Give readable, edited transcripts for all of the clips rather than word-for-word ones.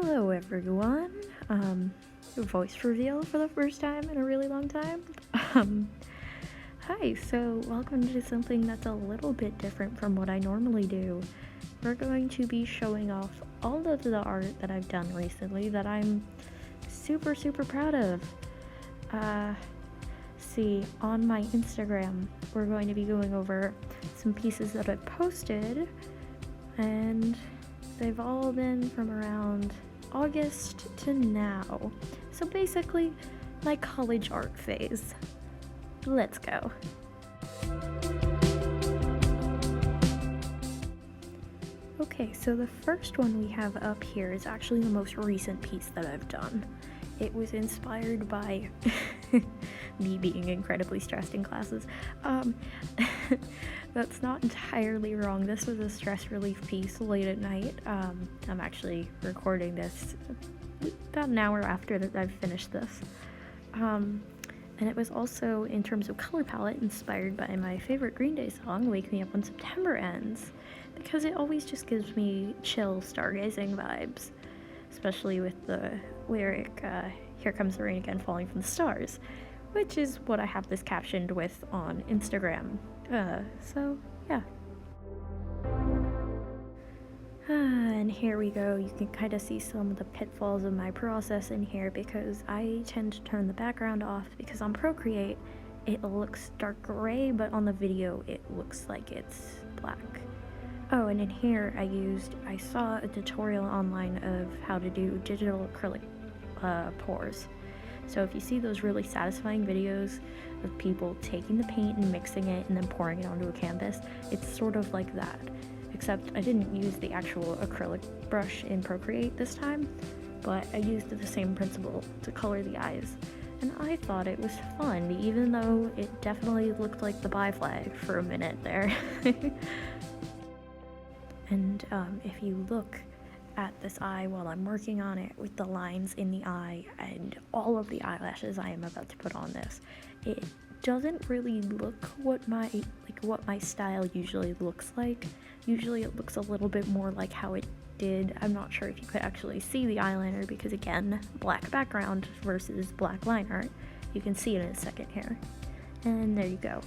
Hello everyone, voice reveal for the first time in a really long time. Hi, so welcome to something that's a little bit different from what I normally do. We're going to be showing off all of the art that I've done recently that I'm super proud of. See, on my Instagram, we're going to be going over some pieces that I posted, and they've all been from around August to now. So basically, my college art phase. Let's go. Okay, so the first one we have up here is actually the most recent piece that I've done. It was inspired by me being incredibly stressed in classes. That's not entirely wrong. This was a stress relief piece late at night. I'm actually recording this about an hour after that I've finished this. And it was also, in terms of color palette, inspired by my favorite Green Day song, Wake Me Up When September Ends, because it always just gives me chill stargazing vibes, especially with the lyric, Here Comes the Rain Again Falling from the Stars, which is what I have this captioned with on Instagram. So, yeah. And here we go. You can kind of see some of the pitfalls of my process in here because I tend to turn the background off because on Procreate it looks dark gray, but on the video it looks like it's black. Oh, and in here I saw a tutorial online of how to do digital acrylic pours. So if you see those really satisfying videos of people taking the paint and mixing it and then pouring it onto a canvas, it's sort of like that. Except I didn't use the actual acrylic brush in Procreate this time, but I used the same principle to color the eyes. And I thought it was fun, even though it definitely looked like the bi flag for a minute there. And if you look at this eye while I'm working on it with the lines in the eye and all of the eyelashes I am about to put on this, it doesn't really look what my style usually looks like. Usually it looks a little bit more like how it did. I'm not sure if you could actually see the eyeliner because, again, black background versus black line art. You can see it in a second here. And there you go.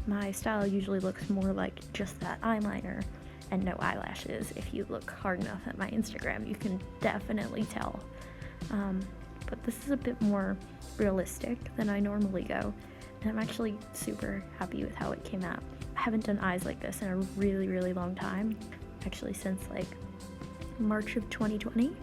My style usually looks more like just that eyeliner and no eyelashes. If you look hard enough at my Instagram, you can definitely tell. But this is a bit more realistic than I normally go, and I'm actually super happy with how it came out. I haven't done eyes like this in a really long time, actually since like March of 2020,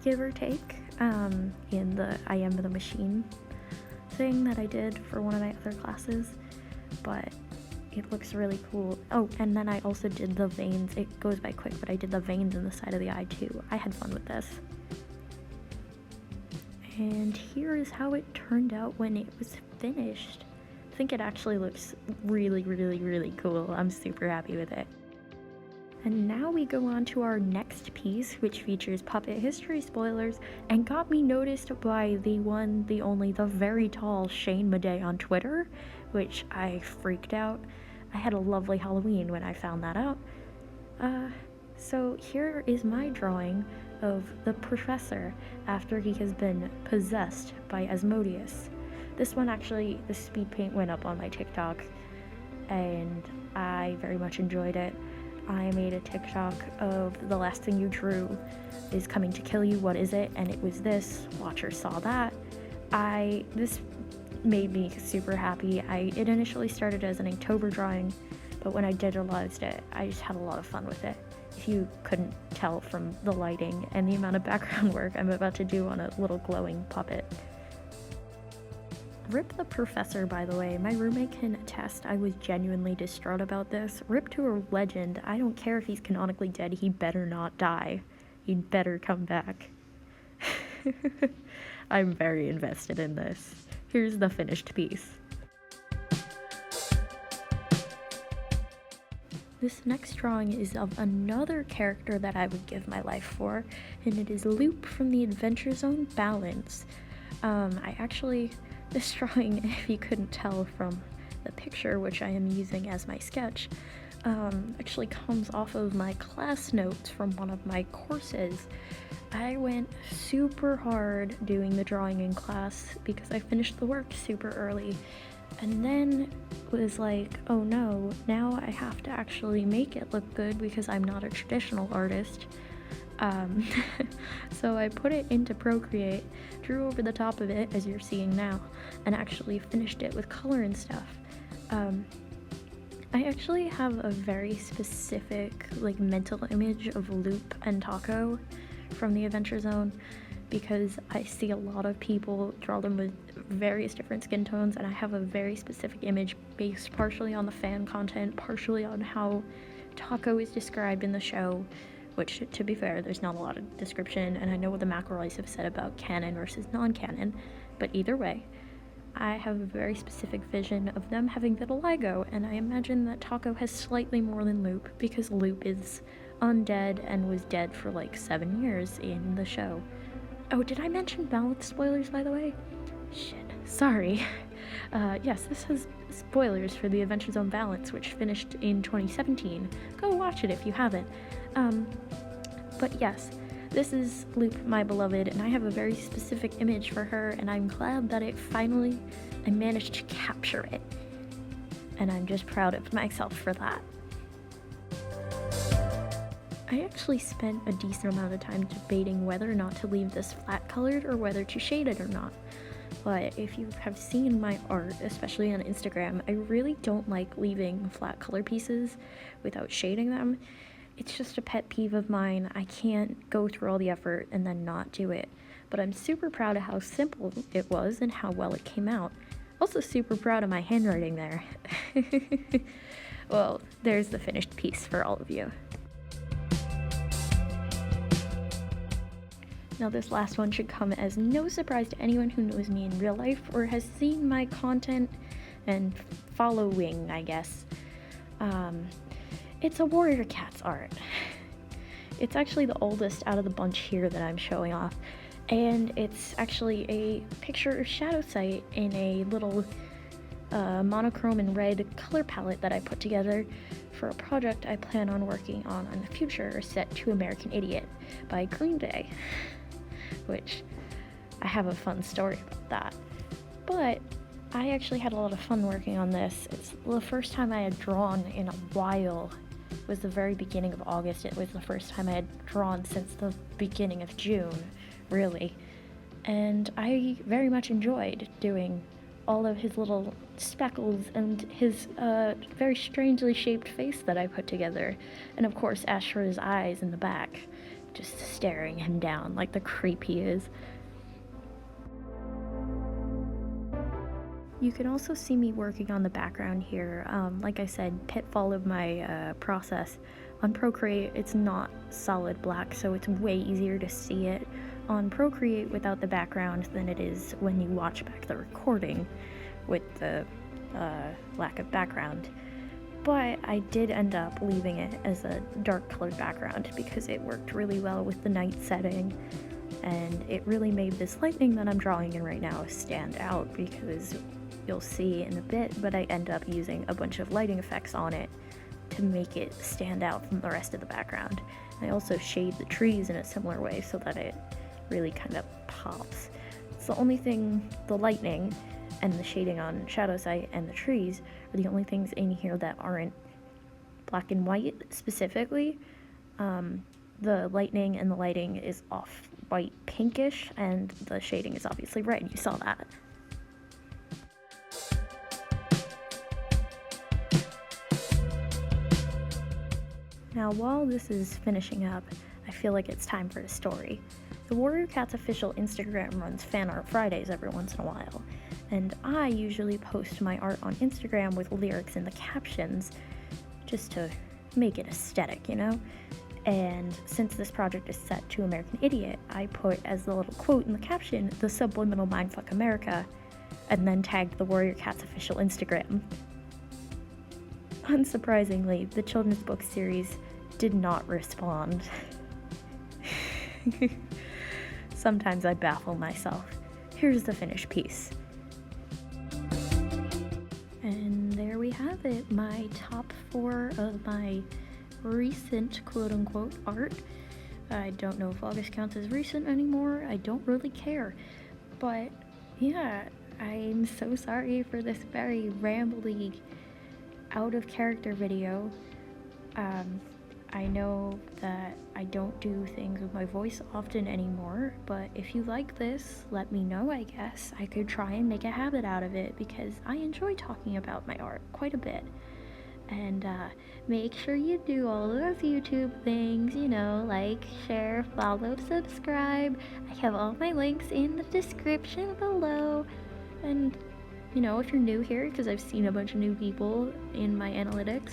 give or take, in the I Am the Machine thing that I did for one of my other classes. But it looks really cool. Oh, and then I also did the veins. It goes by quick, but I did the veins in the side of the eye too. I had fun with this. And here is how it turned out when it was finished. I think it actually looks really cool. I'm super happy with it. And now we go on to our next piece, which features puppet history spoilers and got me noticed by the one, the only, the very tall Shane Madej on Twitter, which I freaked out. I had a lovely Halloween when I found that out. So here is my drawing of the professor after he has been possessed by Asmodeus. This one actually, the Speedpaint went up on my TikTok, and I very much enjoyed it. I made a TikTok of the last thing you drew is coming to kill you, what is it? And it was this. Watcher saw that. This made me super happy. It initially started as an Inktober drawing, but when I digitalized it, I just had a lot of fun with it. If you couldn't tell from the lighting and the amount of background work I'm about to do on a little glowing puppet. Rip the professor, by the way. My roommate can attest I was genuinely distraught about this. Rip to a legend. I don't care if he's canonically dead, he better not die. He'd better come back. I'm very invested in this. Here's the finished piece. This next drawing is of another character that I would give my life for, and it is Loop from the Adventure Zone Balance. This drawing, if you couldn't tell from the picture, which I am using as my sketch, actually comes off of my class notes from one of my courses. I went super hard doing the drawing in class because I finished the work super early, and then was like, oh no, now I have to actually make it look good because I'm not a traditional artist. So I put it into Procreate, drew over the top of it, as you're seeing now, and actually finished it with color and stuff. I actually have a very specific, like, mental image of Loop and Taco from the Adventure Zone, because I see a lot of people draw them with various different skin tones, and I have a very specific image based partially on the fan content, partially on how Taco is described in the show, which, to be fair, there's not a lot of description, and I know what the McElroys have said about canon versus non-canon, but either way, I have a very specific vision of them having vitiligo, and I imagine that Taco has slightly more than Loop, because Loop is undead and was dead for like 7 years in the show. Oh, did I mention mouth spoilers, by the way? Shit, sorry. Yes, this has spoilers for the Adventure Zone Balance, which finished in 2017. Go watch it if you haven't. But yes, this is Loop, my beloved, and I have a very specific image for her, and I'm glad that I managed to capture it. And I'm just proud of myself for that. I actually spent a decent amount of time debating whether or not to leave this flat colored or whether to shade it or not. But if you have seen my art, especially on Instagram, I really don't like leaving flat color pieces without shading them. It's just a pet peeve of mine. I can't go through all the effort and then not do it. But I'm super proud of how simple it was and how well it came out. Also super proud of my handwriting there. Well, there's the finished piece for all of you. Now this last one should come as no surprise to anyone who knows me in real life or has seen my content and following, I guess. It's a Warrior Cats art. It's actually the oldest out of the bunch here that I'm showing off, and it's actually a picture of Shadowsight in a little monochrome and red color palette that I put together for a project I plan on working on in the future set to American Idiot by Green Day, which I have a fun story about that. But I actually had a lot of fun working on this. It's the first time I had drawn in a while. It was the very beginning of August. It was the first time I had drawn since the beginning of June, really. And I very much enjoyed doing all of his little speckles and his very strangely shaped face that I put together. And of course Ashra's eyes in the back, just staring him down like the creep he is. You can also see me working on the background here. Like I said, pitfall of my process. On Procreate, it's not solid black, so it's way easier to see it on Procreate without the background than it is when you watch back the recording with the lack of background. But I did end up leaving it as a dark colored background because it worked really well with the night setting, and it really made this lightning that I'm drawing in right now stand out, because you'll see in a bit, but I end up using a bunch of lighting effects on it to make it stand out from the rest of the background. I also shade the trees in a similar way so that it really kind of pops. It's the only thing, the lightning and the shading on Shadowsight and the trees are the only things in here that aren't black and white specifically. The lightning and the lighting is off white pinkish, and the shading is obviously red. You saw that. Now, while this is finishing up, I feel like it's time for a story. The Warrior Cats official Instagram runs Fan Art Fridays every once in a while, and I usually post my art on Instagram with lyrics in the captions, just to make it aesthetic, you know? And since this project is set to American Idiot, I put as the little quote in the caption, "The subliminal mindfuck America," and then tagged the Warrior Cats official Instagram. Unsurprisingly, the children's book series did not respond. Sometimes I baffle myself. Here's the finished piece. And there we have it, my top 4 of my recent quote-unquote art. I don't know if August counts as recent anymore. I don't really care. But yeah, I'm so sorry for this very rambly, out of character video. I know that I don't do things with my voice often anymore, but if you like this, let me know, I guess. I could try and make a habit out of it because I enjoy talking about my art quite a bit. And make sure you do all those YouTube things, like share, follow, subscribe. I have all my links in the description below. And, if you're new here, because I've seen a bunch of new people in my analytics,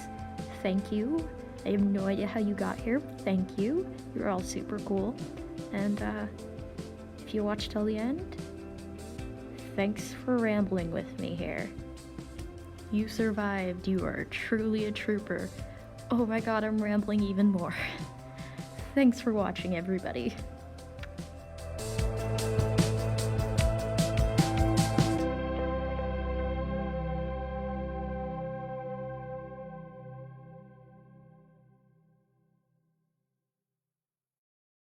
thank you. I have no idea how you got here. Thank you. You're all super cool. And if you watched till the end, thanks for rambling with me here. You survived. You are truly a trooper. Oh my god, I'm rambling even more. Thanks for watching, everybody.